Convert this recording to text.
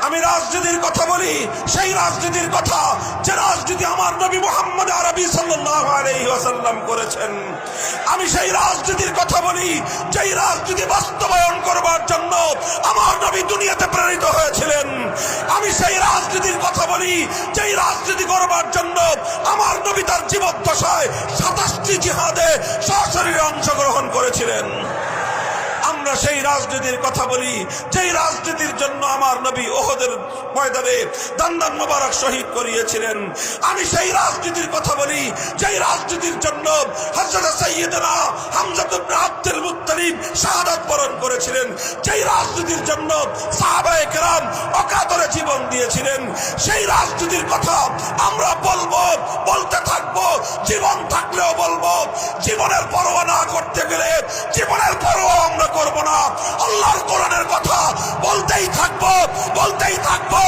আমি রাজনীতির কথা বলি, সেই রাজনীতির কথা যে রাজনীতি আমার নবী মুহাম্মদ আরবি সাল্লাল্লাহু আলাইহি ওয়াসাল্লাম করেছেন। আমি সেই রাজনীতির কথা বলি যেই রাজনীতি বাস্তবায়ন করবার জন্য আমার নবী দুনিয়াতে প্রেরিত হয়েছিলেন। আমি সেই রাজনীতির কথা বলি যেই রাজনীতি করবার জন্য আমার নবী তার জীবদ্দশায় 27টি জিহাদে সশরীরে অংশগ্রহণ করেছিলেন। আমরা সেই রাজনীতির কথা বলি যেই রাজনীতির জন্য আমার নবী উহুদের ময়দানে দান্দান মোবারক শহীদ করিয়েছিলেন। আমি সেই রাজনীতির কথা বলি যেই রাজনীতির জন্য হযরত সাইয়্যিদনা হামজা ইবনে আব্দুল মুত্তালিব শাহাদাত বরণ করেছিলেন, যেই রাজনীতির জন্য সাহাবায়ে কেরাম অকাতরে জীবন দিয়েছিলেন। সেই রাজনীতির কথা আমরা বলবো, বলতে থাকবো, জীবন থাকলেও বলবো। জীবনের পরোয়া না করতে গেলে জীবনের পরোয়া আমরা করব না। আল্লাহর কোরআনের কথা বলতেই থাকবো, বলতেই থাকবো।